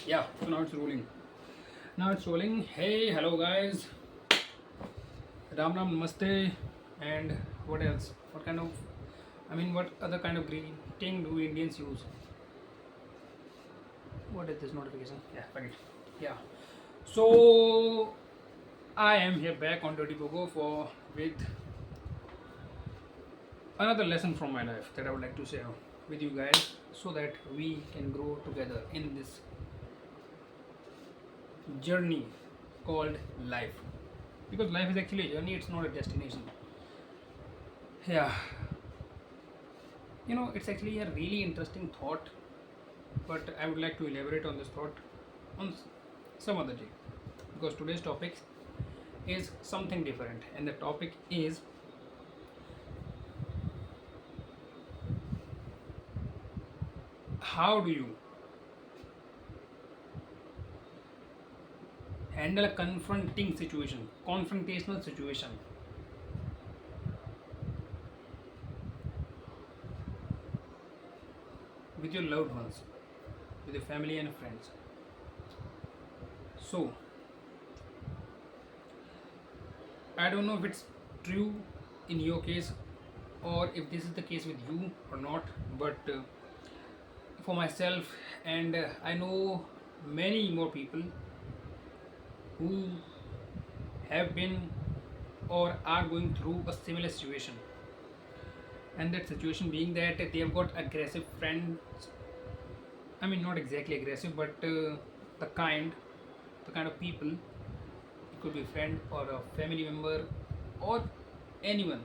Yeah, so now it's rolling. Now it's rolling. Hey, hello guys. Ram Ram Namaste. And what else? What kind of, what other kind of greeting do Indians use? What is this notification? Yeah, forget. Yeah. So I am here back on Dirty Pogo for with another lesson from my life that I would like to share with you guys so that we can grow together in this journey called life. Because life is actually a journey, it's not a destination. Yeah, it's actually a really interesting thought, but I would like to elaborate on this thought on some other day, because today's topic is something different, and the topic is how do you handle a confrontational situation with your loved ones, with your family and friends. So, I don't know if it's true in your case or if this is the case with you or not, but for myself, and I know many more people who have been or are going through a similar situation, and that situation being that they have got aggressive friends. Not exactly aggressive, but the kind the kind of people. It could be a friend or a family member or anyone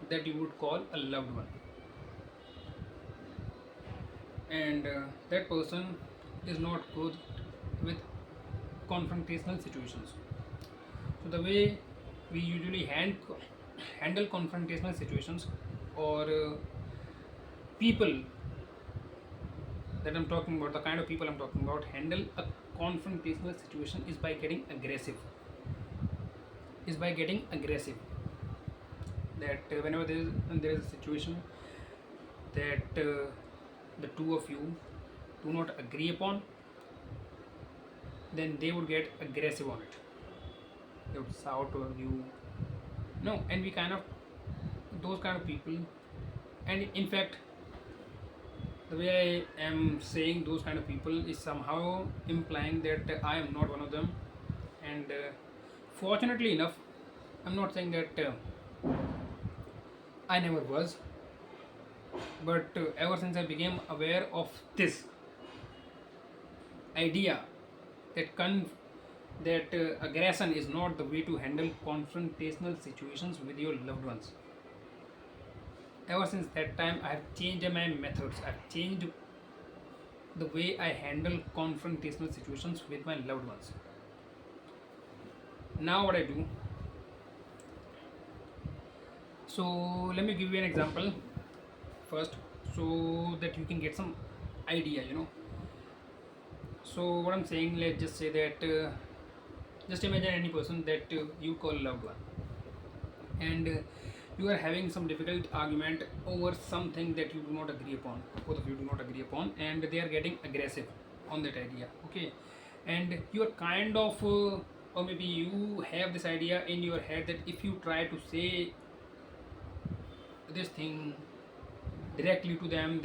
that you would call a loved one, and that person is not good with confrontational situations. So the way we usually handle confrontational situations, or people that I'm talking about, the kind of people I'm talking about, handle a confrontational situation is by getting aggressive. Is by getting aggressive. That whenever there is a situation that the two of you do not agree upon, then they would get aggressive on it. They would shout on you. No, and we kind of those kind of people, and in fact, the way I am saying those kind of people is somehow implying that I am not one of them. And fortunately enough, I'm not saying that I never was, but ever since I became aware of this idea that aggression is not the way to handle confrontational situations with your loved ones. Ever since that time, I have changed my methods. I've changed the way I handle confrontational situations with my loved ones. Now, what I do, so let me give you an example first so that you can get some idea. So, what I'm saying, let's just say that just imagine any person that you call loved one, and you are having some difficult argument over something that you do not agree upon, both of you do not agree upon, and they are getting aggressive on that idea. Okay, and you are kind of or maybe you have this idea in your head that if you try to say this thing directly to them,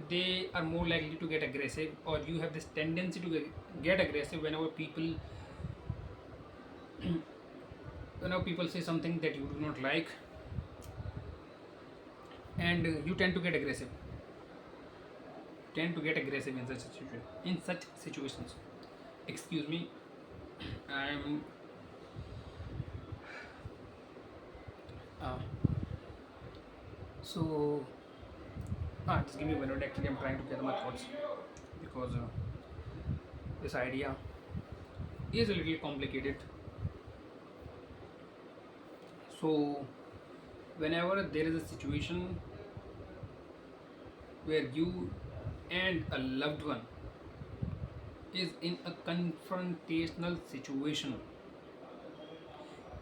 they are more likely to get aggressive, or you have this tendency to get aggressive whenever people say something that you do not like, and you tend to get aggressive in such situations. Excuse me, I'm uh, so just give me a minute. Actually, I'm trying to gather my thoughts, because this idea is a little complicated. So whenever there is a situation where you and a loved one is in a confrontational situation,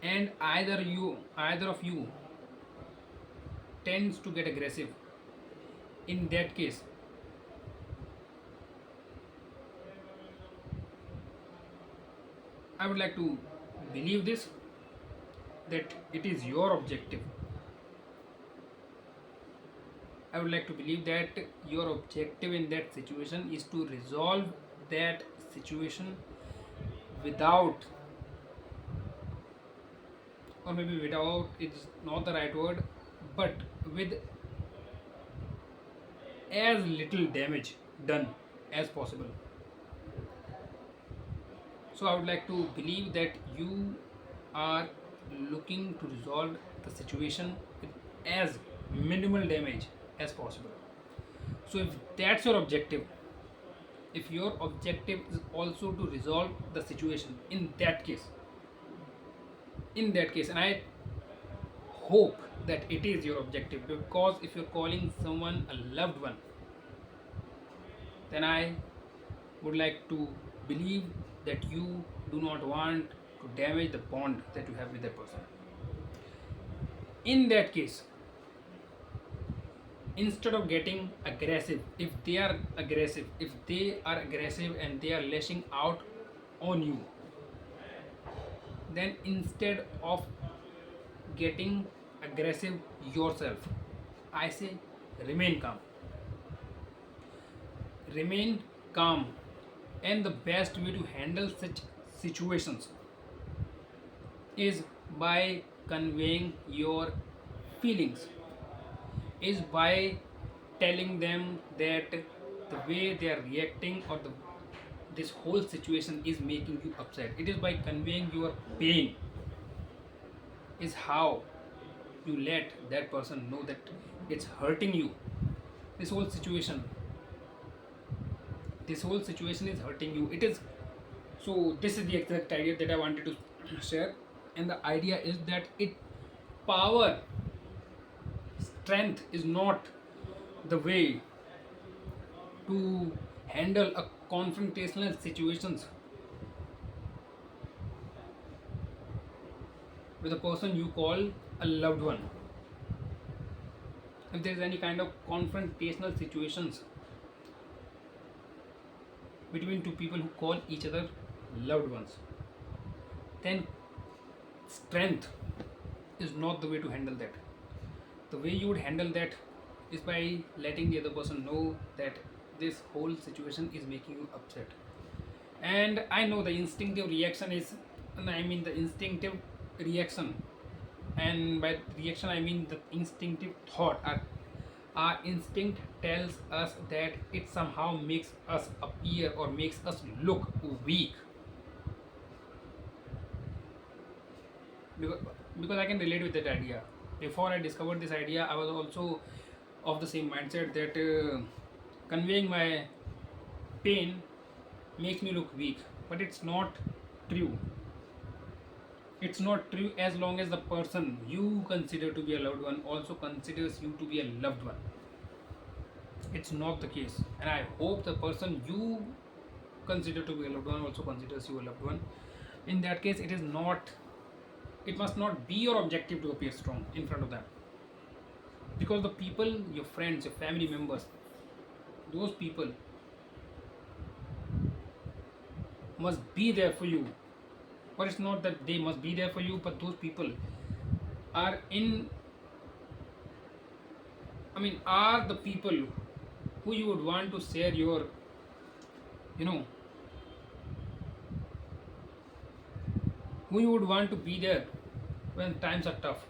and either of you tends to get aggressive, in that case I would like to believe this, that it is your objective. I would like to believe that your objective in that situation is to resolve that situation without, or maybe without is not the right word, but with as little damage done as possible. So I would like to believe that you are looking to resolve the situation with as minimal damage as possible. So if that's your objective, if your objective is also to resolve the situation in that case, and I hope that it is your objective, because if you're calling someone a loved one, then I would like to believe that you do not want to damage the bond that you have with that person. In that case, instead of getting aggressive, if they are aggressive and they are lashing out on you, then instead of getting aggressive yourself, I say remain calm. Remain calm. And the best way to handle such situations is by conveying your feelings, is by telling them that the way they are reacting, or this whole situation is making you upset. It is by conveying your pain is how you let that person know that it's hurting you. This whole situation, this whole situation is hurting you. It is, so this is the exact idea that I wanted to share. And the idea is that it power, strength is not the way to handle a confrontational situations with a person you call a loved one. If there is any kind of confrontational situations between two people who call each other loved ones, then strength is not the way to handle that. The way you would handle that is by letting the other person know that this whole situation is making you upset. And I know the instinctive reaction is, and I mean the instinctive reaction, and by reaction I mean the instinctive thought. Our instinct tells us that it somehow makes us appear or makes us look weak. because, because I can relate with that idea. Before I discovered this idea, I was also of the same mindset that conveying my pain makes me look weak. But it's not true. It's not true as long as the person you consider to be a loved one also considers you to be a loved one. It's not the case. And I hope the person you consider to be a loved one also considers you a loved one. In that case, it must not be your objective to appear strong in front of them, because the people, your friends, your family members, those people must be there for you. But it's not that they must be there for you, but those people are in, are the people who you would want to share your, you know who you would want to be there when times are tough.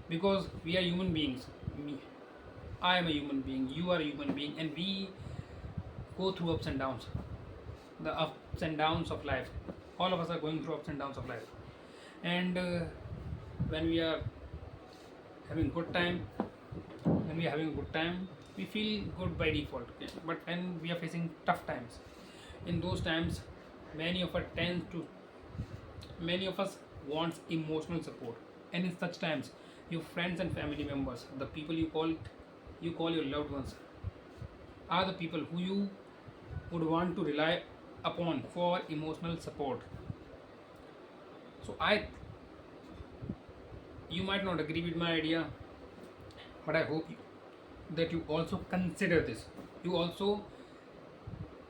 Because we are human beings. I am a human being, you are a human being, and we go through ups and downs. The ups and downs of life. All of us are going through ups and downs of life. And when we are having good time, we feel good by default. Okay? But when we are facing tough times, in those times, many of us tend to many of us wants emotional support. And in such times, your friends and family members, the people you call your loved ones, are the people who you would want to rely upon for emotional support. So you might not agree with my idea, but I hope that you also consider this. You also,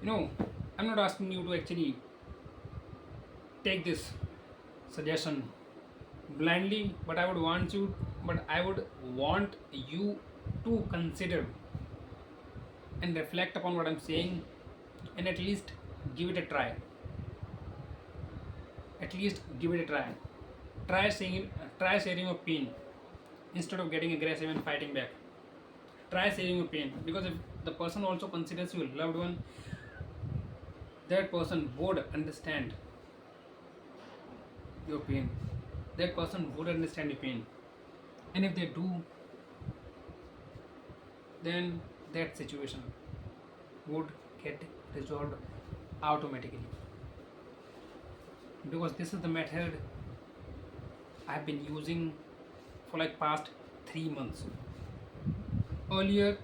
I'm not asking you to actually take this suggestion blindly, but I would want you to consider and reflect upon what I'm saying, and at least give it a try. At least give it a try. Try sharing your pain instead of getting aggressive and fighting back. Try sharing your pain, because if the person also considers you a loved one, that person would understand your pain. That person would understand your pain, and if they do, then that situation would get resolved automatically, because this is the method I've been using for like past 3 months. Earlier,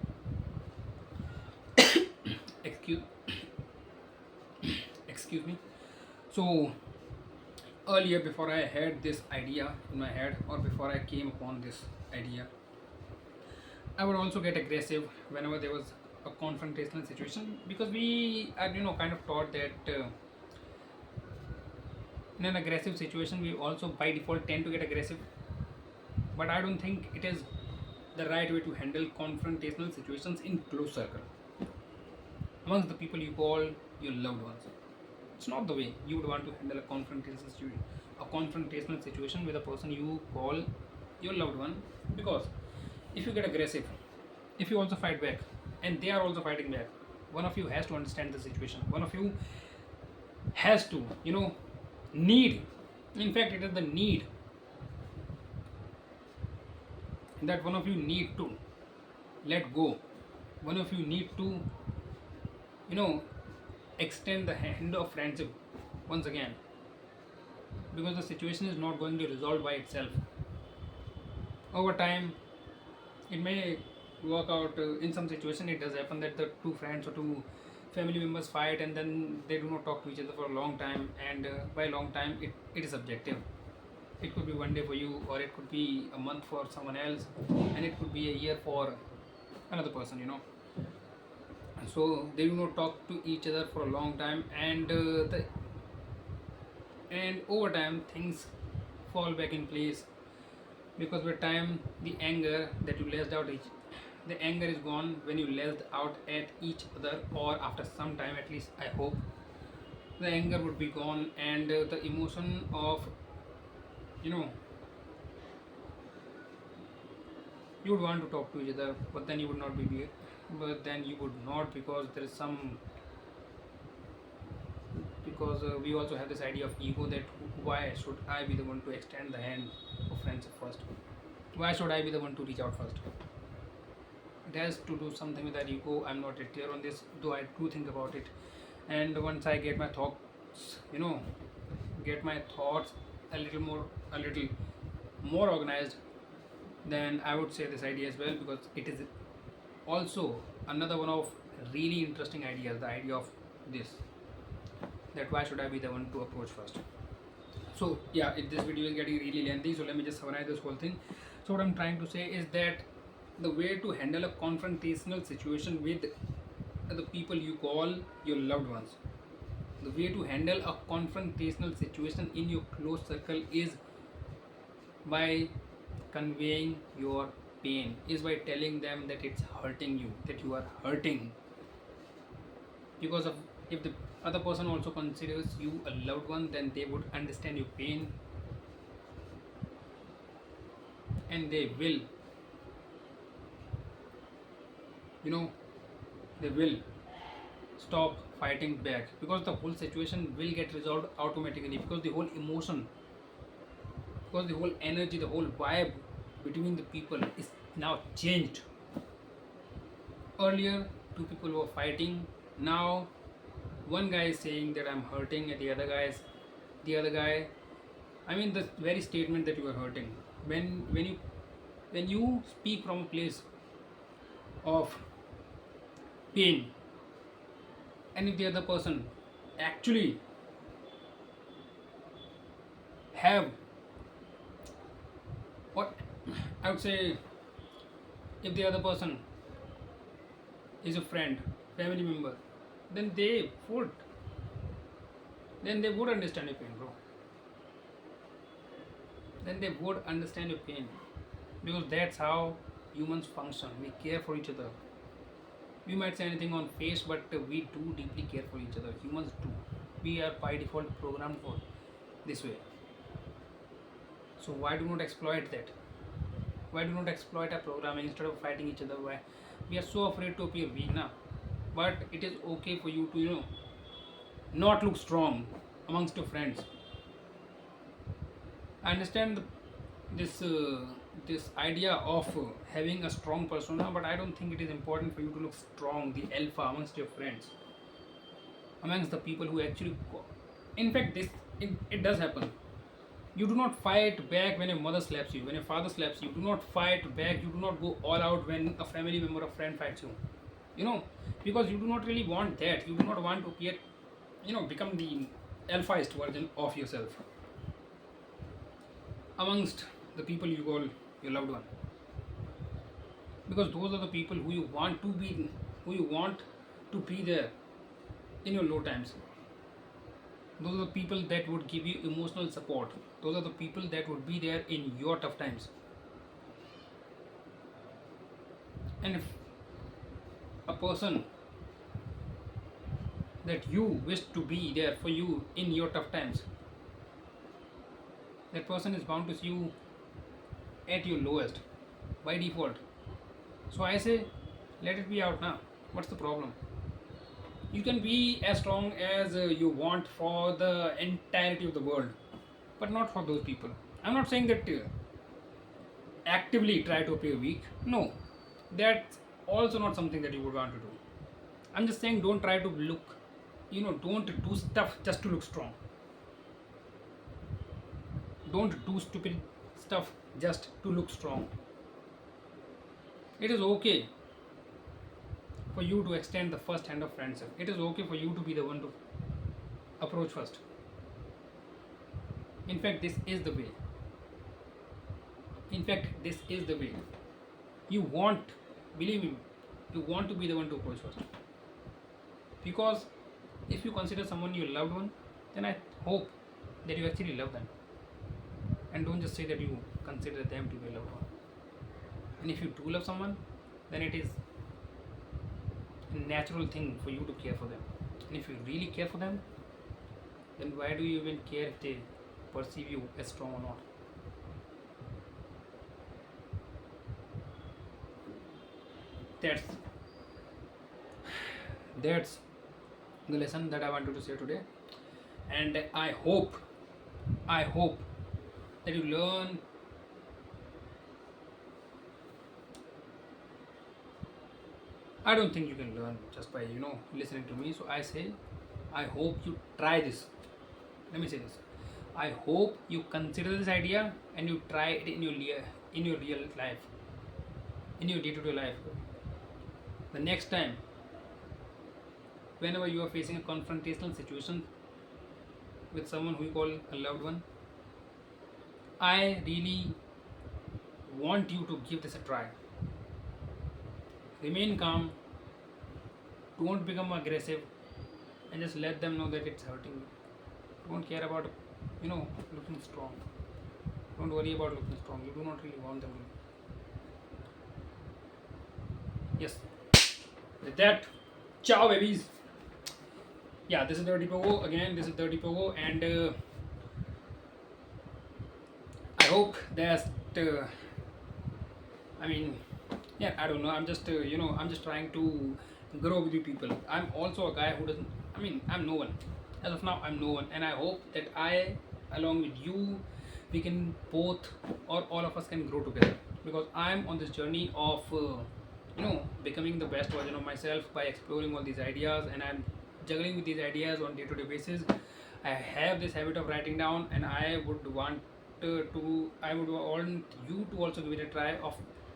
excuse excuse me. So earlier, before I had this idea in my head, or before I came upon this idea, I would also get aggressive whenever there was a confrontational situation, because we are kind of taught that in an aggressive situation we also by default tend to get aggressive. But I don't think it is the right way to handle confrontational situations in close circle amongst the people you call your loved ones. It's not the way you would want to handle a confrontational situation with a person you call your loved one. Because if you get aggressive, if you also fight back, and they are also fighting back, one of you has to understand the situation. One of you has to, need. In fact, it is the need that one of you need to let go. One of you need to, you know, extend the hand of friendship once again, because the situation is not going to resolve by itself. Over time, it may work out. In some situation, it does happen that the two friends or two family members fight, and then they do not talk to each other for a long time. And by long time, it is subjective. It could be one day for you, or it could be a month for someone else, and it could be a year for another person. So they do not talk to each other for a long time, and over time things fall back in place, because with time the anger that you lashed out the anger is gone when you lashed out at each other, or after some time, at least I hope, the anger would be gone, and the emotion of, you know you would want to talk to each other, but then you would not but then you would not, because there is some, because we also have this idea of ego, that why should I be the one to extend the hand of friendship first? Why should I be the one to reach out first? It has to do something with that ego. I'm not yet clear on this, though I do think about it. And once I get my thoughts, get my thoughts a little more organized, then I would say this idea as well, because it is also another one of really interesting ideas. The idea of this, that why should I be the one to approach first? So yeah, this video is getting really lengthy, so let me just summarize this whole thing. So what I'm trying to say is that the way to handle a confrontational situation with the people you call your loved ones, the way to handle a confrontational situation in your close circle is by conveying your pain, is by telling them that it's hurting you, that you are hurting because of. If the other person also considers you a loved one, then they would understand your pain, and they will, you know they will stop fighting back, because the whole situation will get resolved automatically, because the whole emotion, because the whole energy, the whole vibe between the people is now changed. Earlier, two people were fighting. Now one guy is saying that I'm hurting, and the other guy, I mean, the very statement that you are hurting, when you speak from a place of pain, and if the other person actually have, what I would say, if the other person is a friend, family member, then they would understand your pain, bro. then they would understand your pain, because that's how humans function. We care for each other. We might say anything on face, but we do deeply care for each other. Humans do. We are by default programmed for this way. So why do not exploit that? Why do not exploit our programming instead of fighting each other? Why we are so afraid to appear weak now? But it is okay for you to not look strong amongst your friends. I understand this idea of having a strong persona, but I don't think it is important for you to look strong, the alpha amongst your friends, amongst the people who actually. In fact, it does happen. You do not fight back when your mother slaps you, when your father slaps you. Do not fight back. You do not go all out when a family member or friend fights you. Because you do not really want that. You do not want to appear, become the alphaist version of yourself amongst the people you call your loved one, because those are the people who you want to be there in your low times. Those are the people that would give you emotional support. Those are the people that would be there in your tough times. And if a person that you wish to be there for you in your tough times, that person is bound to see you at your lowest by default. So I say, let it be out now. What's the problem? You can be as strong as you want for the entirety of the world, but not for those people. I'm not saying that actively try to appear weak. No, that's also not something that you would want to do. I'm just saying, don't try to look, don't do stuff just to look strong. Don't do stupid stuff just to look strong. It is okay for you to extend the first hand of friendship. It is okay for you to be the one to approach first. In fact, this is the way. You want, believe me, you want to be the one to approach first. Because if you consider someone your loved one, then I hope that you actually love them. And don't just say that you consider them to be a loved one. And if you do love someone, then it is a natural thing for you to care for them. And if you really care for them, then why do you even care if they perceive you as strong or not? That's the lesson that I wanted to say today. And I hope that you learn. I don't think you can learn just by listening to me. So I say, I hope you try this. Let me say this. I hope you consider this idea and you try it in your real life, in your day-to-day life. The next time, whenever you are facing a confrontational situation with someone who you call a loved one, I really want you to give this a try. Remain calm, don't become aggressive, and just let them know that it's hurting you. Don't care about looking strong. Don't worry about looking strong. You do not really want them to. Yes. With that, ciao babies. Yeah, this is Dirty Pogo again. This is Dirty Pogo, and I hope that I don't know. I'm just I'm just trying to grow with you people. I'm also a guy who doesn't. I'm no one. As of now, I'm no one, and I hope that I, along with you, we can both, or all of us can grow together. Because I'm on this journey of becoming the best version of myself by exploring all these ideas, and I'm juggling with these ideas on day-to-day basis. I have this habit of writing down, and I would want you to also give it a try of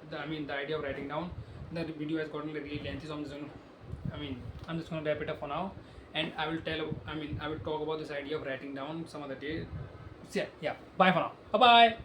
the idea of writing down. The video has gotten really lengthy, so I'm just going to wrap it up for now, and I will talk about this idea of writing down some other day. So yeah, bye for now. Bye bye.